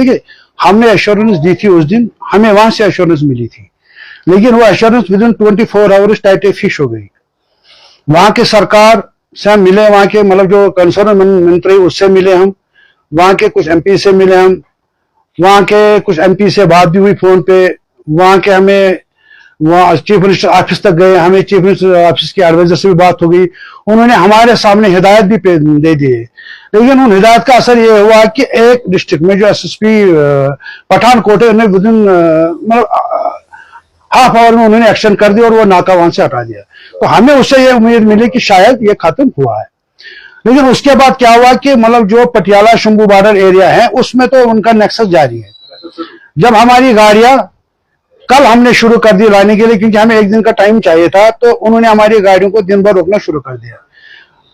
ठीक है, हमने एश्योरेंस दी थी उस दिन, हमें वहां से एश्योरेंस मिली थी, लेकिन वो एश्योरेंस विद इन 24 आवर्स टाइटे फिश हो गई। वहां की सरकार से हम मिले, वहां के मतलब जो कंसर्न मंत्री उससे मिले हम, वहां के कुछ एमपी से मिले हम, वहां के कुछ एमपी से बात भी हुई फोन पे, वहां के हमें वहां चीफ मिनिस्टर ऑफिस तक गए, हमें चीफ मिनिस्टर ऑफिस के एडवाइजर से भी बात हो गई, उन्होंने हमारे सामने हिदायत भी दे दिए, लेकिन उन हिदायत का असर ये हुआ कि एक डिस्ट्रिक्ट में जो एसएसपी पठानकोट है उन्हें विद इन मतलब हाफ आवर में उन्होंने एक्शन कर दिया और वो नाका वहां से हटा दिया। तो हमें उससे ये उम्मीद मिली कि शायद ये खत्म हुआ है, लेकिन उसके बाद क्या हुआ कि मतलब जो पटियाला शंभू बॉर्डर एरिया है उसमें तो उनका नेक्सस जारी है। जब हमारी गाड़ियां कल हमने शुरू कर दी लाने के लिए, क्योंकि हमें एक दिन का टाइम चाहिए था, तो उन्होंने हमारी गाड़ियों को दिन भर रोकना शुरू कर दिया।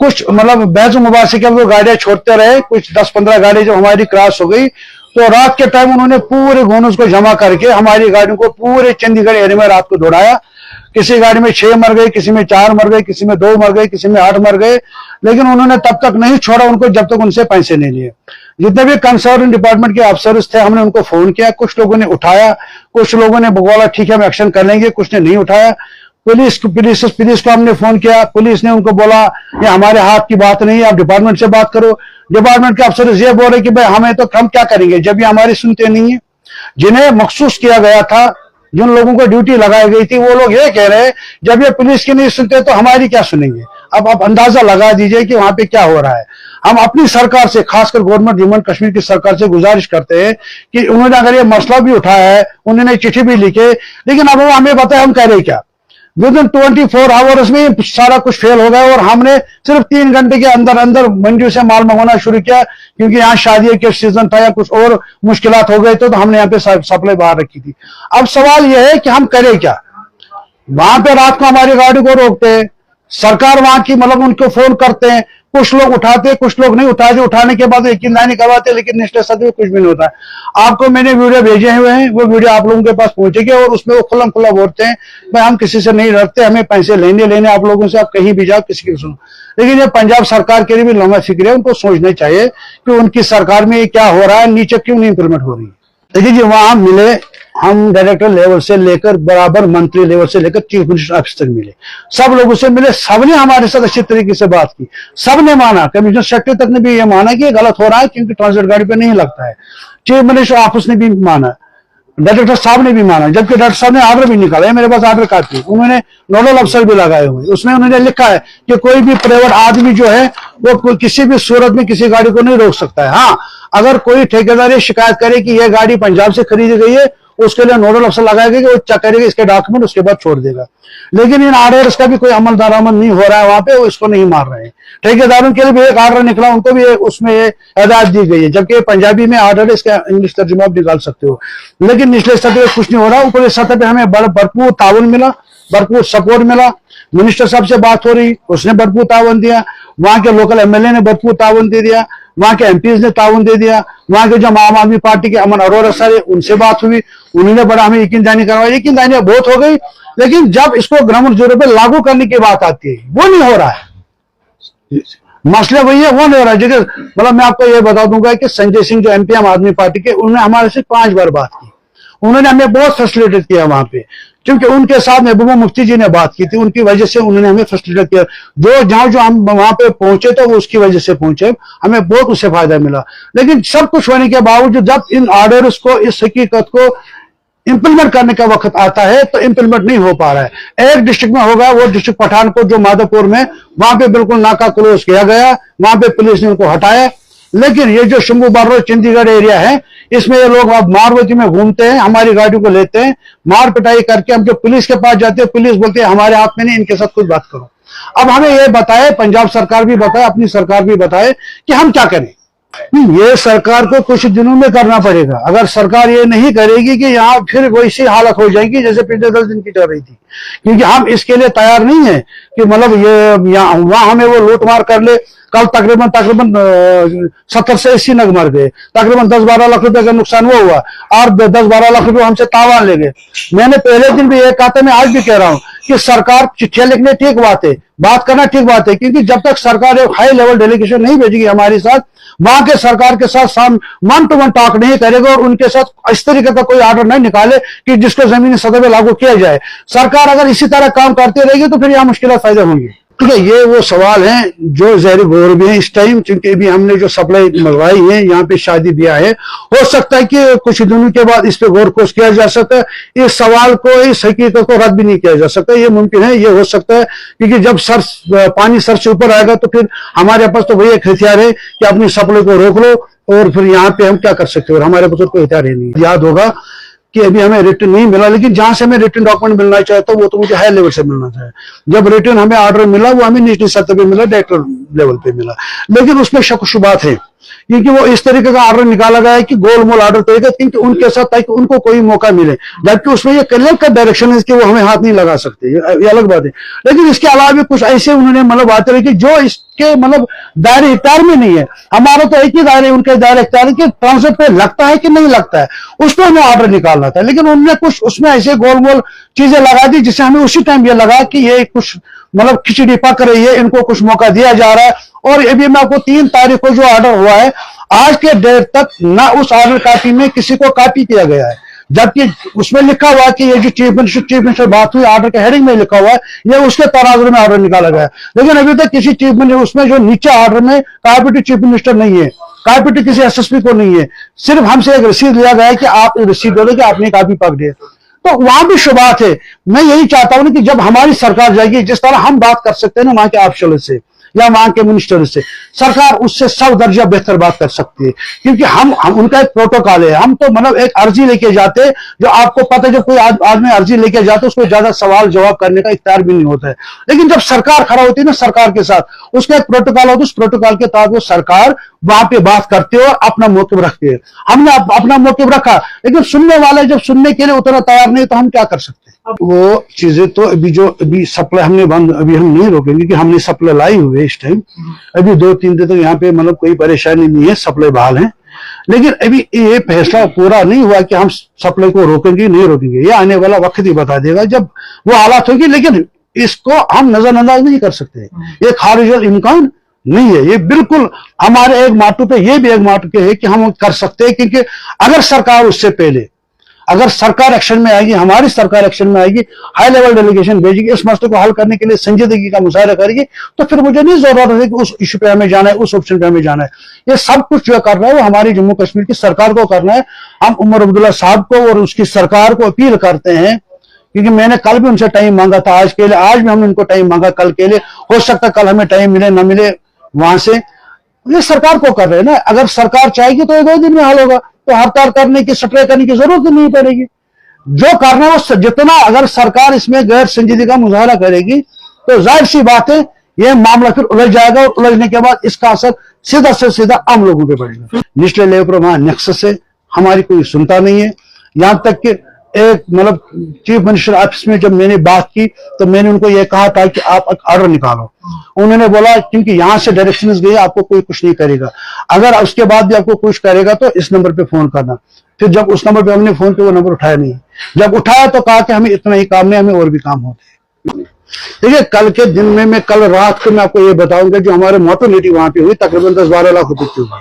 कुछ मतलब बहस मुबासे के वो गाड़ियां छोड़ते रहे, कुछ 10-15 गाड़ी जब हमारी क्रॉस हो गई तो रात के टाइम उन्होंने पूरे गोनस को जमा करके हमारी गाड़ियों को पूरे चंडीगढ़ एरिया में रात को दौड़ाया। किसी गाड़ी में 6 मर गए, किसी में 4 मर गए, किसी में 2 मर गए, किसी में 8 मर गए, लेकिन उन्होंने तब तक नहीं छोड़ा उनको जब तक उनसे पैसे नहीं लिए। जितने भी कंसर्न डिपार्टमेंट के अफसर्स थे हमने उनको फोन किया, कुछ लोगों ने उठाया, कुछ लोगों ने बोला ठीक है हम एक्शन कर लेंगे, कुछ ने नहीं उठाया। पुलिस को हमने फोन किया, पुलिस ने उनको बोला ये हमारे हाथ की बात नहीं है, आप डिपार्टमेंट से बात करो। डिपार्टमेंट के अफसर ये बोल रहे कि भाई हमें तो हम क्या करेंगे जब ये हमारी सुनते नहीं है। जिन्हें मखसूस किया गया था, जिन लोगों को ड्यूटी लगाई गई थी, वो लोग ये कह रहे हैं जब ये पुलिस की नहीं सुनते तो हमारी क्या सुनेंगे। अब आप अंदाजा लगा दीजिए कि वहां पे क्या हो रहा है। हम अपनी सरकार से, खासकर गवर्नमेंट जम्मू एंड कश्मीर की सरकार से गुजारिश करते हैं कि उन्होंने अगर ये मसला भी उठाया है, उन्होंने चिट्ठी भी लिखे, लेकिन अब वो हमें बताए हम कह रहे क्या। विद इन 24 आवर्स में सारा कुछ फेल हो गया और हमने सिर्फ 3 घंटे के अंदर अंदर मंडी से माल मंगवाना शुरू किया, क्योंकि यहाँ शादी के सीजन था या कुछ और मुश्किलात हो गए तो हमने यहाँ पे सप्लाई बाहर रखी थी। अब सवाल यह है कि हम करें क्या। वहां पे रात को हमारी गाड़ी को रोकते हैं, सरकार वहां की मतलब उनको फोन करते हैं, कुछ लोग उठाते हैं, कुछ लोग नहीं उठाते, उठाने के बाद यकीनदानी करवाते, लेकिन निचले सतह पे कुछ भी नहीं होता है। आपको मैंने वीडियो भेजे हुए हैं, वो वीडियो आप लोगों के पास पहुंचेगी और उसमें वो खुल्लम खुल्ला बोलते हैं भाई हम किसी से नहीं डरते, हमें पैसे लेने आप लोगों से, आप कहीं भी जाओ किसी की सुनो। लेकिन ये पंजाब सरकार के लिए भी लंबा फिक्र है, उनको सोचना चाहिए कि उनकी सरकार में क्या हो रहा है, नीचे क्यों नहीं इंप्लीमेंट हो रही है। देखिए जी, वहां मिले हम डायरेक्टर लेवल से लेकर बराबर मंत्री लेवल से लेकर चीफ मिनिस्टर ऑफिस तक मिले, सब लोगों से मिले, सबने हमारे साथ अच्छी तरीके से बात की, सबने माना। कमिश्नर सेक्रेटरी तक ने भी ये माना कि ये गलत हो रहा है क्योंकि ट्रांसपोर्ट गाड़ी पे नहीं लगता है। चीफ मिनिस्टर ऑफिस ने भी माना, डायरेक्टर साहब ने भी माना, जबकि डायरेक्टर साहब ने ऑर्डर भी निकाला है, मेरे पास ऑर्डर कापी, उन्होंने नोडल अफसर भी लगाए हुए, उसमें उन्होंने लिखा है कि कोई भी प्राइवेट आदमी जो है वो किसी भी सूरत में किसी गाड़ी को नहीं रोक सकता है। हाँ, अगर कोई ठेकेदार ये शिकायत करे कि यह गाड़ी पंजाब से खरीदी गई है, उसके लिए नोडल अफसर लगाएगा कि वो चेक करेगा इसके डॉक्यूमेंट, उसके बाद छोड़ देगा। लेकिन इन ऑर्डर्स का भी कोई अमल दरामद नहीं हो रहा है वहां पे, वो इसको नहीं मार रहे हैं। ठेकेदारों के लिए भी एक ऑर्डर निकला, उनको भी उसमें हिदायत दी गई है, जबकि पंजाबी में ऑर्डर इसका इंग्लिश तर्जुमा आप निकाल सकते हो, लेकिन निचले सतह पे कुछ नहीं हो रहा। ऊपरी सतह पे हमें भरपूर ताउन मिला, भरपूर सपोर्ट मिला। मिनिस्टर साहब से बात हो रही, उसने भरपूर ताउन दिया, वहां के लोकल एमएलए ने भरपूर ताउन दे दिया, वहां के एमपीज ने ताउन दे दिया, वहां के जो आम आदमी पार्टी के अमन अरोड़ा सर है उनसे बात हुई, उन्होंने बड़ा हमें यकीनदानी करवाई। यकीनदानी बहुत हो गई, लेकिन जब इसको ग्राउंड जीरो पे लागू करने की बात आती है वो नहीं हो रहा है। मसला वही है, वो नहीं हो रहा है। जगह मतलब मैं आपको ये बता दूंगा कि संजय सिंह जो एमपी आम आदमी पार्टी के, उन्होंने हमारे से 5 बार बात की, उन्होंने हमें बहुत फैसिलिटेट किया वहां पे, क्योंकि उनके साथ महबूबा मुफ्ती जी ने बात की थी, उनकी वजह से उन्होंने हमें फैसिलिटेट किया। जो हम वहां पे पहुंचे तो वो उसकी वजह से पहुंचे, हमें बहुत उससे फायदा मिला। लेकिन सब कुछ होने के बावजूद जब इन ऑर्डर्स को, इस हकीकत को इंप्लीमेंट करने का वक्त आता है तो इंप्लीमेंट नहीं हो पा रहा है। एक डिस्ट्रिक्ट में होगा, वो डिस्ट्रिक्ट पठानकोट जो माधोपुर में, वहां पे बिल्कुल नाका क्लोज किया गया, वहां पे पुलिस ने उनको हटाया। लेकिन ये जो शंभू बॉर्डर चंडीगढ़ एरिया है, इसमें ये लोग अब मारवती में घूमते हैं, हमारी गाड़ियों को लेते हैं, मार पिटाई करके हम जो पुलिस के पास जाते हैं, पुलिस बोलते हैं हमारे हाथ में नहीं, इनके साथ कुछ बात करो। अब हमें ये बताए, पंजाब सरकार भी बताए, अपनी सरकार भी बताए कि हम क्या करें। ये सरकार को कुछ दिनों में करना पड़ेगा। अगर सरकार ये नहीं करेगी कि यहाँ फिर वैसी हालत हो जाएगी जैसे पिछले 10 दिन की चल रही थी, क्योंकि हम इसके लिए तैयार नहीं है कि मतलब ये वहां हमें वो लूट मार कर ले। कल तकरीबन 70 से 80 नग मर गए, तकरीबन 10-12 लाख रुपए का नुकसान वो हुआ और 10-12 लाख रुपए हमसे तावान ले गए। मैंने पहले दिन भी ये कहा था, मैं आज भी कह रहा हूं कि सरकार चिट्ठियां लिखने ठीक बात है, बात करना ठीक बात है, क्योंकि जब तक सरकार एक हाई लेवल डेलीगेशन नहीं भेजेगी हमारे साथ, वहां के सरकार के साथ वन टू वन टॉक नहीं करेगा और उनके साथ इस तरीके का कोई ऑर्डर नहीं निकाले कि जिसको जमीनी सतह पर लागू किया जाए। सरकार अगर इसी तरह काम करती रहेगी तो फिर यहाँ मुश्किल पैदा होंगी। ठीक है, ये वो सवाल हैं जो ज़ाहिर गौर भी है इस टाइम, क्योंकि अभी हमने जो सप्लाई मंगवाई है, यहाँ पे शादी ब्याह है, हो सकता है कि कुछ दिनों के बाद इस पे गौर खोज किया जा सकता है। इस सवाल को, इस हकीकत को रद्द भी नहीं किया जा सकता। ये मुमकिन है, ये हो सकता है, क्योंकि जब पानी सर से ऊपर आएगा तो फिर हमारे पास तो वही एक हथियार है कि अपनी सप्लाई को रोक लो, और फिर यहाँ पे हम क्या कर सकते हैं, और हमारे पास कोई हथियार है नहीं। याद होगा कि अभी हमें रिटर्न नहीं मिला, लेकिन जहां से हमें रिटर्न डॉक्यूमेंट मिलना चाहता वो तो मुझे हाई लेवल से मिलना चाहिए। जब रिटर्न हमें ऑर्डर मिला वो हमें निचली सतह पे मिला, डायरेक्टर लेवल पे मिला, लेकिन उसमें शक शुबात है, क्योंकि वो इस तरीके का ऑर्डर निकाला गया है कि गोलमोल ऑर्डर तरीका, क्योंकि उनके साथ ताकि उनको कोई मौका मिले, जबकि उसमें ये क्लियर का डायरेक्शन है कि वो हमें हाथ नहीं लगा सकते, ये अलग बात है। लेकिन इसके अलावा भी कुछ ऐसे उन्होंने मतलब बातें रखी जो इसके मतलब दायरे इख्तियार में नहीं है। हमारा तो एक ही दायरे, उनके दायरे इख्तियार के ट्रांसफर पे लगता है कि नहीं लगता है, उसको हमें ऑर्डर निकालना था। लेकिन उन्होंने कुछ उसमें ऐसे गोलमोल चीजें लगा दी जिससे हमें उसी टाइम ये लगा कि ये कुछ मतलब खिचड़ी पक रही है, इनको कुछ मौका दिया जा रहा है। और अभी मैं आपको 3 तारीख को जो ऑर्डर हुआ है, आज के डेट तक ना उस ऑर्डर कॉपी में किसी को कॉपी किया गया है, जबकि उसमें लिखा हुआ है कि ये जो चीफ मिनिस्टर बात हुई, ऑर्डर के हेडिंग में लिखा हुआ है, ये उसके तराजू में ऑर्डर निकाला गया है। लेकिन अभी तक किसी चीफ मिनिस्टर, उसमें जो नीचे ऑर्डर में कॉपी टू चीफ मिनिस्टर नहीं है, कॉपी टू किसी एसएसपी को नहीं है, सिर्फ हमसे एक रसीद लिया गया है कि आप रसीद दे दो कि आपने कॉपी पकड़ी है। तो वहां भी शुबात है। मैं यही चाहता हूं कि जब हमारी सरकार जाएगी, जिस तरह हम बात कर सकते हैं ना वहां के ऑफिशियल से या वहां के मिनिस्टर से, सरकार उससे 100 दर्जा बेहतर बात कर सकती है, क्योंकि हम उनका एक प्रोटोकॉल है। हम तो मतलब एक अर्जी लेके जाते, जो आपको पता है जब कोई आदमी अर्जी लेके जाता है उसको ज्यादा सवाल जवाब करने का इख्तियार भी नहीं होता है। लेकिन जब सरकार खड़ा होती है ना सरकार के साथ, उसका एक प्रोटोकॉल होता है, उस प्रोटोकॉल के तहत वो सरकार वहां पे बात करते हो और अपना मौक़िफ़ रखते हैं। हमने अपना मौक़िफ़ रखा, लेकिन सुनने वाले जब सुनने के लिए उतना तैयार नहीं तो हम क्या कर सकते हैं। वो चीजें तो अभी सप्लाई हमने बंद, अभी हम नहीं रोकेंगे क्योंकि हमने सप्लाई लाई हुई है इस टाइम। अभी 2-3 दिन तक यहाँ पे मतलब कोई परेशानी नहीं है, सप्लाई बहाल है। लेकिन अभी ये फैसला पूरा नहीं हुआ कि हम सप्लाई को रोकेंगे नहीं रोकेंगे, ये आने वाला वक्त ही बता देगा जब वो हालात होगी। लेकिन इसको हम नजरअंदाज नहीं कर सकते, ये खारिज इम्कान नहीं है। ये बिल्कुल हमारे एक माटू पे, ये भी एक माटू पे है कि हम कर सकते हैं, क्योंकि अगर सरकार उससे पहले, अगर सरकार एक्शन में आएगी, हमारी सरकार एक्शन में आएगी, हाई लेवल डेलीगेशन भेजेगी, इस मसले को हल करने के लिए संजीदगी का मुजाहरा करेगी, तो फिर मुझे नहीं जरूरत है कि उस इशू पे हमें जाना है, उस ऑप्शन पे हमें जाना है। ये सब कुछ जो कर रहा है वो हमारी जम्मू कश्मीर की सरकार को करना है। हम उमर अब्दुल्ला साहब को और उसकी सरकार को अपील करते हैं, क्योंकि मैंने कल भी उनसे टाइम मांगा था आज के लिए, आज भी हमने उनको टाइम मांगा कल के लिए। हो सकता है कल हमें टाइम मिले ना मिले वहां से, ये सरकार को कर रहे हैं ना। अगर सरकार चाहेगी तो 2 दिन में हल होगा, तो हड़ताल करने की, सट्रे करने की जरूरत नहीं पड़ेगी। जो करना है वो जितना, अगर सरकार इसमें गैर संजीदगी का मुजाहरा करेगी तो जाहिर सी बात है ये मामला फिर उलझ जाएगा, और उलझने के बाद इसका असर सीधा से सीधा आम लोगों पे पड़ेगा। निचले लेवल पर वहां नेक्सस है, हमारी कोई सुनता नहीं है। यहां तक कि एक मतलब चीफ मिनिस्टर ऑफिस में जब मैंने बात की तो मैंने उनको ये कहा था कि आप ऑर्डर निकालो। उन्होंने बोला क्योंकि यहां से डायरेक्शंस गए, आपको कोई कुछ नहीं करेगा, अगर उसके बाद भी आपको कुछ करेगा तो इस नंबर पे फोन करना। फिर जब उस नंबर पे हमने फोन किया वो नंबर उठाया नहीं, जब उठाया तो कहा कि हमें इतना ही काम नहीं, हमें और भी काम होते हैं। देखिए कल के दिन में, मैं कल रात को मैं आपको ये बताऊंगा जो हमारे मोर्टेलिटी वहां पे हुई तकरीबन 10-12 लाख रुपए की हुई,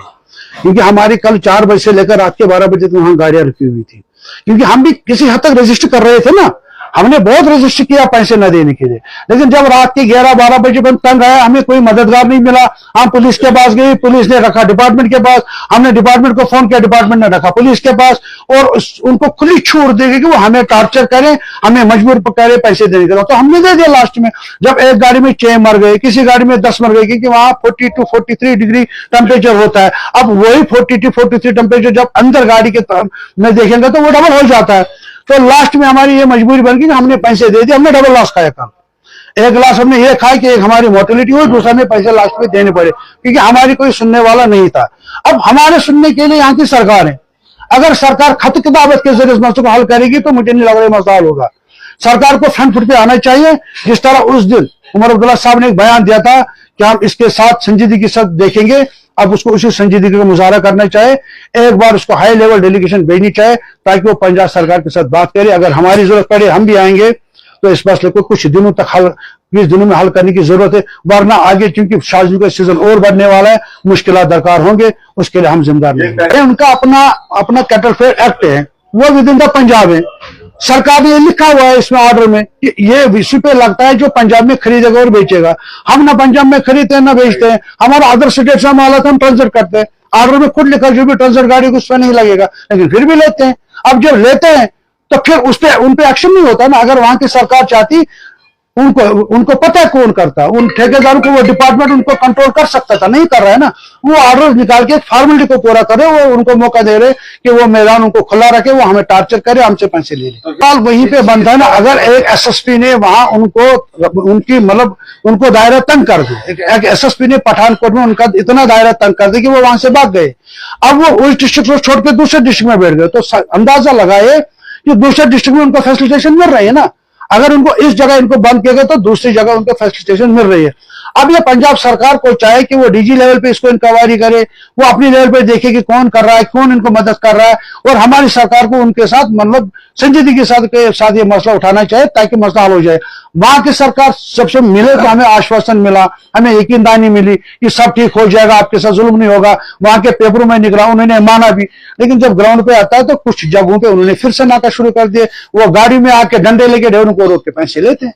क्योंकि हमारी कल 4 बजे से लेकर रात के 12 बजे तक वहां गाड़ियां रखी हुई थी, क्योंकि हम भी किसी हद तक रजिस्टर कर रहे थे ना। हमने बहुत रजिस्टर किया पैसे न देने के लिए, लेकिन जब रात के 11-12 बजे हम तंग आया, हमें कोई मददगार नहीं मिला। हम पुलिस के पास गए, पुलिस ने रखा डिपार्टमेंट के पास, हमने डिपार्टमेंट को फोन किया, डिपार्टमेंट ने रखा पुलिस के पास, और उनको खुली छूट देगी कि वो हमें टॉर्चर करें, हमें मजबूर करें पैसे देने के लिए। तो हमने दे दिया लास्ट में। जब एक गाड़ी में 6 मर गए, किसी गाड़ी में 10 मर गए, क्योंकि वहां 42-43 डिग्री टेम्परेचर होता है। अब वही 42-43 टेम्परेचर जब अंदर गाड़ी के में देखेंगे तो वो डबल हो जाता है। तो लास्ट में हमारी ये मजबूरी बन गई कि हमने पैसे दे दिए, हमने डबल लॉस खाया। कल एक गिलास हमने ये खाया कि एक हमारी मोर्टेलिटी हुई, दूसरा में पैसे लास्ट में देने पड़े, क्योंकि हमारी कोई सुनने वाला नहीं था। अब हमारे सुनने के लिए यहाँ की सरकार है, अगर सरकार खत किताबत के जरिए इस मसले को हल करेगी तो मुझे नहीं लग रहा मसला हल होगा। सरकार को फ्रंट फुट पे आना चाहिए, जिस तरह उस दिन उमर अब्दुल्ला साहब ने एक बयान दिया था कि हम इसके साथ संजीदगी के साथ देखेंगे। अब उसको उसी संजीदगी का मुजाहरा करना चाहिए, एक बार उसको हाई लेवल डेलीगेशन भेजनी चाहिए ताकि वो पंजाब सरकार के साथ बात करे। अगर हमारी जरूरत पड़े हम भी आएंगे, तो इस मसले को कुछ दिनों तक 20 दिनों में हल करने की जरूरत है, वरना आगे चूंकि शादियों का सीजन और बढ़ने वाला है, मुश्किलात दरकार होंगे, उसके लिए हम जिम्मेदार नहीं हैं। उनका अपना कैटल फेयर एक्ट है, वो विद इन द पंजाब है। सरकार ने लिखा हुआ है इसमें ऑर्डर में कि ये इसी पे लगता है जो पंजाब में खरीदेगा और बेचेगा। हम ना पंजाब में खरीदते हैं ना बेचते हैं, हमारा अदर स्टेट से माल आता है, हम ट्रांसफर करते हैं। ऑर्डर में खुद लिखा जो भी ट्रांसफर गाड़ी को उस पर नहीं लगेगा, लेकिन फिर भी लेते हैं। अब जब लेते हैं तो फिर उन पे एक्शन नहीं होता ना। अगर वहां की सरकार चाहती, उनको पता है कौन करता, उन ठेकेदारों को वो डिपार्टमेंट उनको कंट्रोल कर सकता था, नहीं कर रहा है ना। वो ऑर्डर निकाल के फॉर्मेलिटी को पूरा करे, वो उनको मौका दे रहे कि वो मैदान उनको खुला रखे, वो हमें टार्चर करे, हमसे पैसे ले ले। सवाल वहीं पे बनता है ना, अगर एक एसएसपी ने वहां उनको दायरा तंग कर दे, एक एसएसपी ने पठानकोट में उनका इतना दायरा तंग कर दे कि वो वहां से भाग गए। अब वो उस डिस्ट्रिक्ट को छोड़ के दूसरे डिस्ट्रिक्ट में बैठ गए, तो अंदाजा लगाए कि दूसरे डिस्ट्रिक्ट में उनको फैसिलिटेशन मिल रही है ना। अगर उनको इस जगह इनको बंद किया गया तो दूसरी जगह उनको फैसिलिटेशन मिल रही है। अब ये पंजाब सरकार को चाहे कि वो डीजी लेवल पे इसको इंक्वायरी करे, वो अपनी लेवल पे देखे कि कौन कर रहा है, कौन इनको मदद कर रहा है, और हमारी सरकार को उनके साथ संजीदगी के साथ ये मसला उठाना चाहिए ताकि मसला हल हो जाए। वहां की सरकार सबसे मिले तो हमें आश्वासन मिला, हमें यकीनदानी मिली कि सब ठीक हो जाएगा, आपके साथ जुल्म नहीं होगा। वहां के पेपरों में निकला, उन्होंने माना भी, लेकिन जब ग्राउंड पे आता है तो कुछ जगहों पे उन्होंने फिर से नाका शुरू कर दिए। वो गाड़ी में आके डंडे लेके उनको रोक के पैसे लेते हैं।